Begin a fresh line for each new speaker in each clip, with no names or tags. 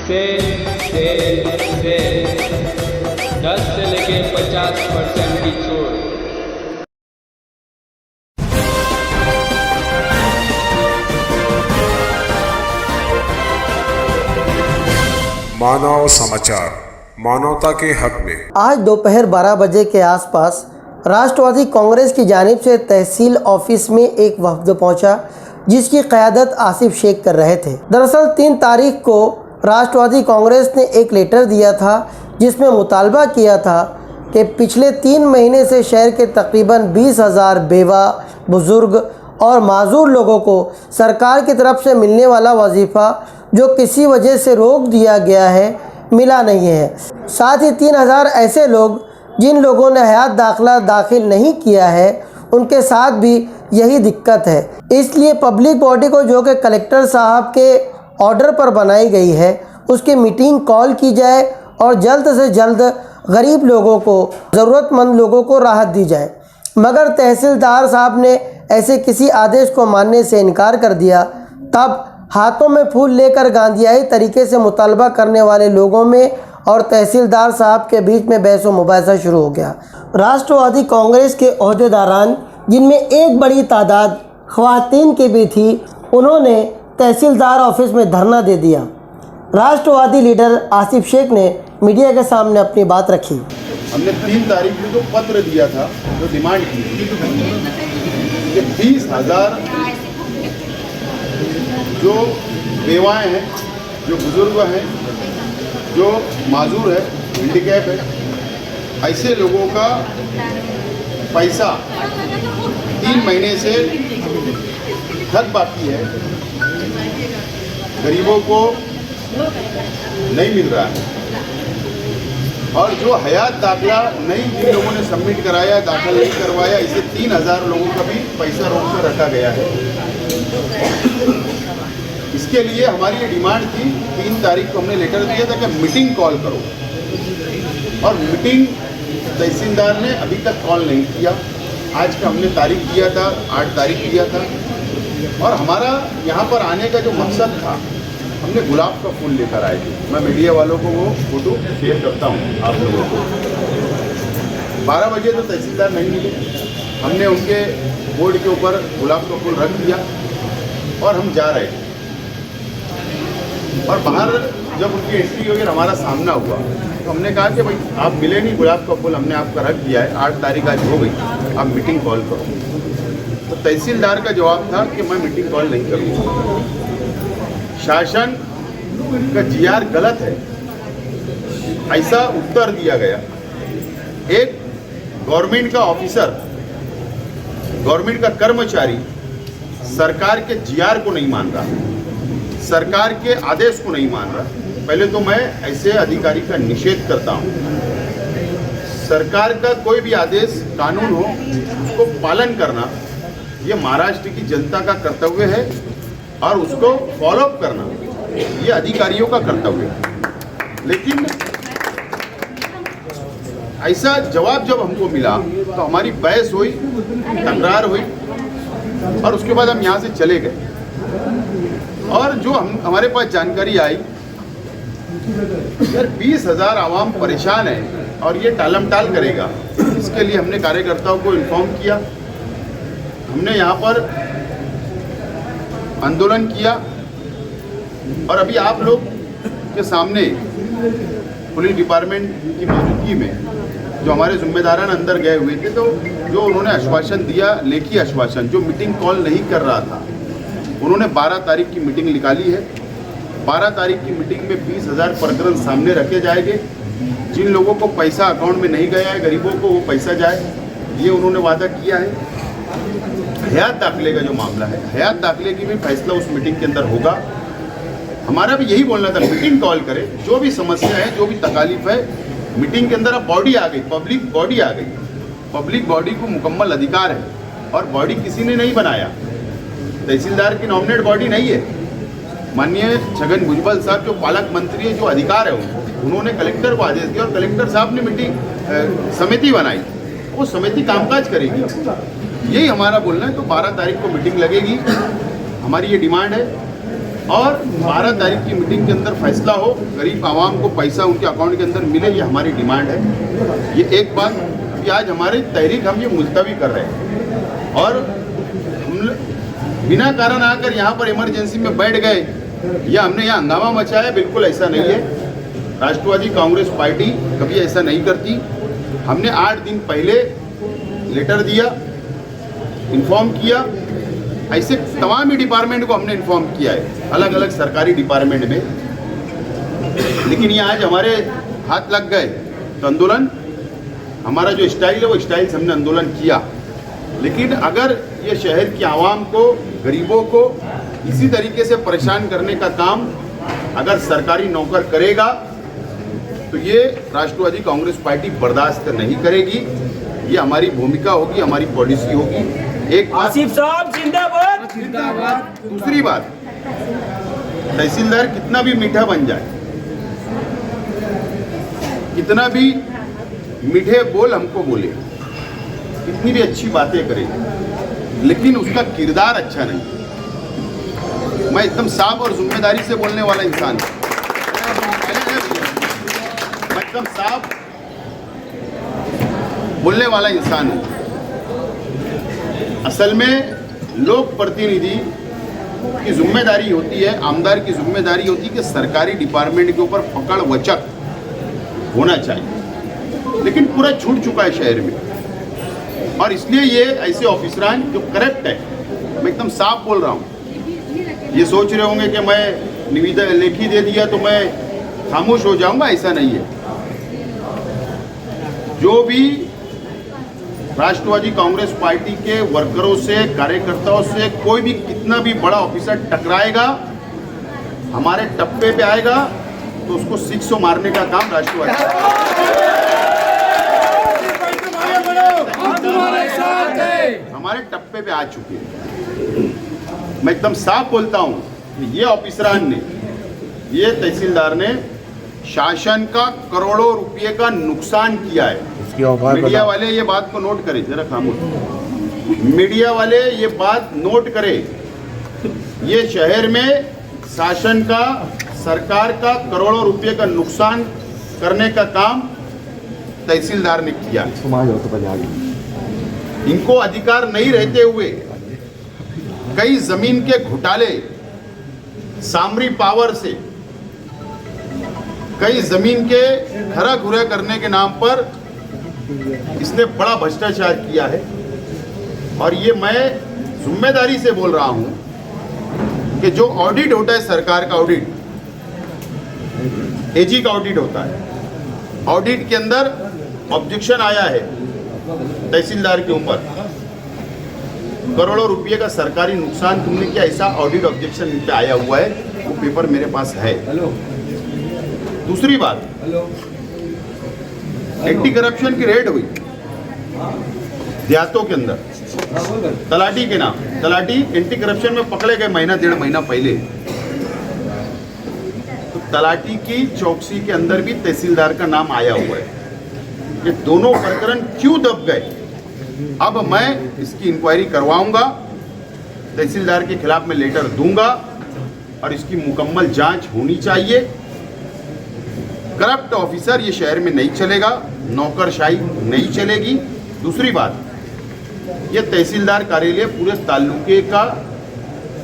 से 10 से लेके 50% की छूट।
मानव समाचार, मानवता के हक में।
आज दोपहर 12 बजे के आसपास राष्ट्रवादी कांग्रेस की जानिब से तहसील ऑफिस में एक वफ्द पहुंचा, जिसकी क़यादत आसिफ शेख कर रहे थे। दरअसल 3 तारीख को राष्ट्रवादी कांग्रेस ने एक लेटर दिया था, जिसमें मुतालबा किया था कि पिछले 3 महीने से शहर के तकरीबन 20,000 बेवा, बुज़ुर्ग और माजूर लोगों को सरकार की तरफ से मिलने वाला वजीफ़ा जो किसी वजह से रोक दिया गया है, मिला नहीं है। साथ ही 3,000 ऐसे लोग जिन लोगों ने हयात दाखिला दाखिल नहीं किया है, उनके साथ भी यही दिक्कत है। इसलिए पब्लिक बॉडी को, जो कि कलेक्टर साहब के ऑर्डर पर बनाई गई है, उसकी मीटिंग कॉल की जाए और जल्द से जल्द गरीब लोगों को, ज़रूरतमंद लोगों को राहत दी जाए। मगर तहसीलदार साहब ने ऐसे किसी आदेश को मानने से इनकार कर दिया। तब हाथों में फूल लेकर गांधीयाई तरीके से मुतालबा करने वाले लोगों में और तहसीलदार साहब के बीच में बहस व मुबाहिसा शुरू हो गया। राष्ट्रवादी कांग्रेस के ओहदेदारान, जिनमें एक बड़ी तादाद ख़वातीन की भी थी, उन्होंने तहसीलदार ऑफिस में धरना दे दिया। राष्ट्रवादी लीडर आसिफ शेख ने मीडिया के सामने अपनी बात रखी।
हमने 3 तारीख को जो पत्र दिया था, जो डिमांड की थी कि 20,000 जो बेवाएँ हैं, जो बुज़ुर्ग हैं, जो माजूर है, हैंडीकैप है, ऐसे लोगों का पैसा 3 महीने से तक बाकी है, गरीबों को नहीं मिल रहा है। और जो हयात दाखिला नहीं जिन लोगों ने सबमिट कराया, दाखिल नहीं करवाया, इसे 3,000 लोगों का भी पैसा रोक कर रखा गया है। इसके लिए हमारी ये डिमांड थी। 3 तारीख को हमने लेटर दिया था कि मीटिंग कॉल करो, और मीटिंग तहसीलदार ने अभी तक कॉल नहीं किया। आज का हमने तारीख दिया था, 8 तारीख दिया था, और हमारा यहाँ पर आने का जो मकसद था, हमने गुलाब का फूल लेकर आए थे। मैं मीडिया वालों को वो फोटो शेयर करता हूँ आप लोगों को। 12 बजे तो तहसीलदार नहीं मिले, हमने उनके बोर्ड के ऊपर गुलाब का फूल रख दिया और हम जा रहे थे। और बाहर जब उनकी एंट्री वगैरह हमारा सामना हुआ, तो हमने कहा कि भाई आप मिले नहीं, गुलाब का फूल हमने आपका रख दिया है, 8 तारीख आज हो गई, आप मीटिंग कॉल करो। तो तहसीलदार का जवाब था कि मैं मीटिंग कॉल नहीं करूँगा, शासन का GR गलत है, ऐसा उत्तर दिया गया। एक गवर्नमेंट का ऑफिसर, गवर्नमेंट का कर्मचारी सरकार के GR को नहीं मान रहा, सरकार के आदेश को नहीं मान रहा। पहले तो मैं ऐसे अधिकारी का निषेध करता हूं। सरकार का कोई भी आदेश, कानून हो, उसको पालन करना ये महाराष्ट्र की जनता का कर्तव्य है, और उसको फॉलोअप करना ये अधिकारियों का कर्तव्य है। लेकिन ऐसा जवाब जब हमको मिला तो हमारी बहस हुई, तकरार हुई, और उसके बाद हम यहाँ से चले गए। और जो हमारे पास जानकारी आई, यार 20,000 आवाम परेशान है और ये टालम टाल करेगा। इसके लिए हमने कार्यकर्ताओं को इन्फॉर्म किया, हमने यहाँ पर आंदोलन किया, और अभी आप लोग के सामने पुलिस डिपार्टमेंट की मौजूदगी में जो हमारे जिम्मेदारान अंदर गए हुए थे, तो जो उन्होंने आश्वासन दिया, लेखी आश्वासन, जो मीटिंग कॉल नहीं कर रहा था, उन्होंने 12 तारीख की मीटिंग निकाली है। 12 तारीख की मीटिंग में 20,000 प्रकरण सामने रखे जाएंगे। जिन लोगों को पैसा अकाउंट में नहीं गया है, गरीबों को वो पैसा जाए, ये उन्होंने वादा किया है। हयात दाखिले का जो मामला है, हयात दाखिले की भी फैसला उस मीटिंग के अंदर होगा। हमारा भी यही बोलना था, मीटिंग कॉल करें, जो भी समस्या है, जो भी तकालीफ है, मीटिंग के अंदर अब बॉडी आ गई, पब्लिक बॉडी आ गई। पब्लिक बॉडी को मुकम्मल अधिकार है, और बॉडी किसी ने नहीं बनाया, तहसीलदार की नॉमिनेट बॉडी नहीं है। माननीय छगन भुजबल साहब जो पालक मंत्री है, जो अधिकार है उन्होंने कलेक्टर को आदेश दिया, और कलेक्टर साहब ने मीटिंग समिति बनाई, वो समिति कामकाज करेगी। यही हमारा बोलना है। तो 12 तारीख को मीटिंग लगेगी, हमारी ये डिमांड है। और 12 तारीख की मीटिंग के अंदर फैसला हो, गरीब आवाम को पैसा उनके अकाउंट के अंदर मिले, ये हमारी डिमांड है। ये एक बात कि आज हमारी तहरीक हम ये मुलतवी कर रहे हैं और हम बिना कारण आकर यहाँ पर इमरजेंसी में बैठ गए या हमने यहाँ हंगामा मचाया, बिल्कुल ऐसा नहीं है। राष्ट्रवादी कांग्रेस पार्टी कभी ऐसा नहीं करती। हमने 8 दिन पहले लेटर दिया, इन्फॉर्म किया, ऐसे तमाम ही डिपार्टमेंट को हमने इन्फॉर्म किया है, अलग अलग सरकारी डिपार्टमेंट में। लेकिन ये आज हमारे हाथ लग गए तो आंदोलन, हमारा जो स्टाइल है वो स्टाइल से हमने आंदोलन किया। लेकिन अगर ये शहर की आवाम को, गरीबों को इसी तरीके से परेशान करने का काम अगर सरकारी नौकर करेगा तो ये राष्ट्रवादी कांग्रेस पार्टी बर्दाश्त नहीं करेगी। ये हमारी भूमिका होगी, हमारी पॉलिसी होगी। एक
आसिफ साहब जिंदाबाद।
दूसरी बात, तहसीलदार कितना भी मीठा बन जाए, कितना भी मीठे बोल हमको बोले, कितनी भी अच्छी बातें करे, लेकिन उसका किरदार अच्छा नहीं। मैं एकदम साफ और जिम्मेदारी से बोलने वाला इंसान हूं। मैं एकदम साफ बोलने वाला इंसान हूं। असल में लोक प्रतिनिधि की जिम्मेदारी होती है, आमदार की जिम्मेदारी होती है कि सरकारी डिपार्टमेंट के ऊपर पकड़ वचक होना चाहिए, लेकिन पूरा छूट चुका है शहर में। और इसलिए ये ऐसे ऑफिसरान जो करप्ट है, मैं एकदम साफ बोल रहा हूँ, ये सोच रहे होंगे कि मैं निवेदन लेखी दे दिया तो मैं खामोश हो जाऊंगा, ऐसा नहीं है। जो भी राष्ट्रवादी कांग्रेस पार्टी के वर्करों से, कार्यकर्ताओं से कोई भी कितना भी बड़ा ऑफिसर टकराएगा, हमारे टप्पे पे आएगा तो उसको 600 मारने का काम राष्ट्रवादी हमारे टप्पे पे आ चुके हैं। मैं एकदम साफ बोलता हूं कि ये ऑफिसरान ने, ये तहसीलदार ने शासन का करोड़ों रुपए का नुकसान किया है। मीडिया वाले ये बात को नोट करें, जरा खामोश, मीडिया वाले ये बात नोट करें। ये शहर में शासन का, सरकार का करोड़ों रुपए का नुकसान करने का काम तहसीलदार ने किया। इनको अधिकार नहीं रहते हुए कई जमीन के घोटाले, सामरी पावर से कई जमीन के खरा खुरा करने के नाम पर इसने बड़ा भ्रष्टाचार किया है। और ये मैं जिम्मेदारी से बोल रहा हूं कि जो ऑडिट होता है, सरकार का ऑडिट, एजी का ऑडिट होता है, ऑडिट के अंदर ऑब्जेक्शन आया है तहसीलदार के ऊपर, करोड़ों रुपए का सरकारी नुकसान तुमने किया, ऐसा ऑडिट ऑब्जेक्शन इन पे आया हुआ है, वो पेपर मेरे पास है। दूसरी बात, एंटी करप्शन की रेड हुई देहातों के अंदर, तलाटी के नाम, तलाटी एंटी करप्शन में पकड़े गए महीना 1.5 महीना पहले। तो तलाटी की चौकसी के अंदर भी तहसीलदार का नाम आया हुआ है। ये दोनों प्रकरण क्यों दब गए? अब मैं इसकी इंक्वायरी करवाऊंगा, तहसीलदार के खिलाफ मैं लेटर दूंगा और इसकी मुकम्मल जांच होनी चाहिए। करप्ट ऑफिसर ये शहर में नहीं चलेगा, नौकरशाही नहीं चलेगी। दूसरी बात, ये तहसीलदार कार्यालय पूरे तालुके का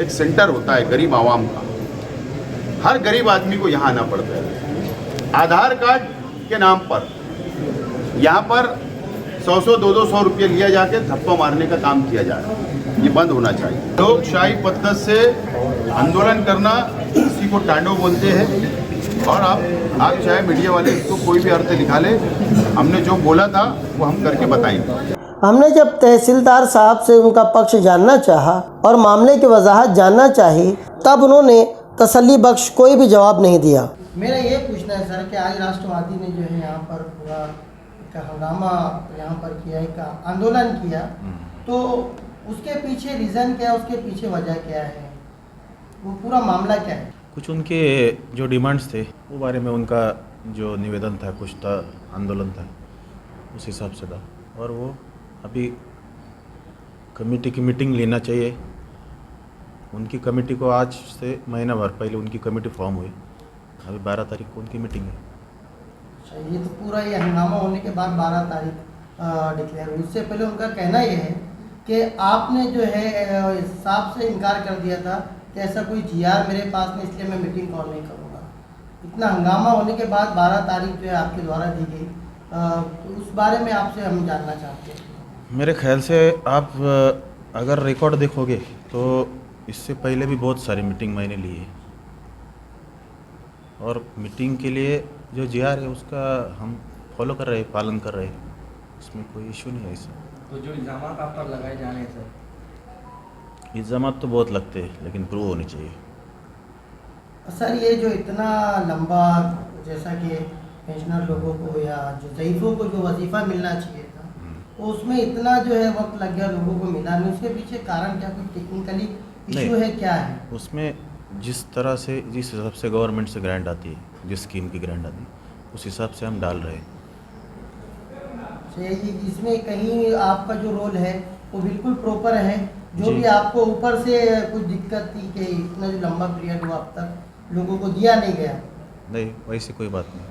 एक सेंटर होता है गरीब आवाम का। हर गरीब आदमी को यहाँ आना पड़ता है। आधार कार्ड के नाम पर यहाँ पर 100 200 रुपये लिया जाके धप्पा मारने का काम किया जा रहा है। ये बंद होना चाहिए। लोकशाही पद्धति से आंदोलन करना किसी को टांडो बोलते हैं। और आप चाहे मीडिया वाले इसको कोई भी अर्थ दिखा ले, हमने जो बोला था वो हम करके बताएंगे।
हमने जब तहसीलदार साहब से उनका पक्ष जानना चाहा और मामले की वजाहत जानना चाही, तब उन्होंने तसल्ली बख्श कोई भी जवाब नहीं दिया। मेरा ये पूछना है सर कि आज राष्ट्रवादी ने जो है यहाँ पर पूरा एक हंगामा यहाँ पर किया, एक आंदोलन किया, तो उसके पीछे रीज़न क्या है, उसके पीछे वजह क्या है, वो पूरा मामला क्या है?
कुछ उनके जो डिमांड्स थे वो बारे में उनका जो निवेदन था, कुछ था, आंदोलन था, उस हिसाब से था। और वो अभी कमेटी की मीटिंग लेना चाहिए उनकी कमेटी को आज से महीना भर पहले उनकी कमेटी फॉर्म हुई, अभी 12 तारीख को उनकी मीटिंग है।
अच्छा, ये तो पूरा ये हंगामा होने के बाद 12 तारीख डिक्लेयर हुई। उससे पहले उनका कहना ये है कि आपने जो है साफ से इनकार कर दिया था कि ऐसा कोई जीआर मेरे पास नहीं, इसलिए मैं मीटिंग कॉल नहीं करूँगा। इतना हंगामा होने के बाद 12 तारीख जो है आपके द्वारा दी गई, तो उस बारे में आपसे हम जानना चाहते हैं।
मेरे ख्याल से आप अगर रिकॉर्ड देखोगे तो इससे पहले भी बहुत सारी मीटिंग मैंने ली है, और मीटिंग के लिए जो जीआर है उसका हम फॉलो कर रहे हैं, पालन कर रहे हैं, इसमें कोई इशू नहीं है। इसमें
तो जो इल्ज़ाम आप पर लगाए जा रहे हैं सर,
इल्ज़ाम तो बहुत लगते हैं लेकिन प्रूव होनी चाहिए।
सर, ये जो इतना लंबा, जैसा कि पेंशनर लोगों को या जो ज़ईफ़ों को जो वजीफ़ा मिलना चाहिए था, तो उसमें इतना जो है वक्त लग गया, लोगों को मिला नहीं, उसके पीछे कारण क्या, कोई टेक्निकली इशू है, क्या है?
उसमें जिस तरह से, जिस हिसाब से गवर्नमेंट से ग्रांट आती है, जिस स्कीम की ग्रांट आती है, उस हिसाब से हम डाल रहे हैं।
इसमें कहीं आपका जो रोल है वो बिल्कुल प्रॉपर है, जो
जी।
भी आपको ऊपर से कुछ दिक्कत थी कि इतना जो लंबा पीरियड हुआ अब तक लोगों को दिया नहीं गया?
नहीं, वैसी कोई बात नहीं।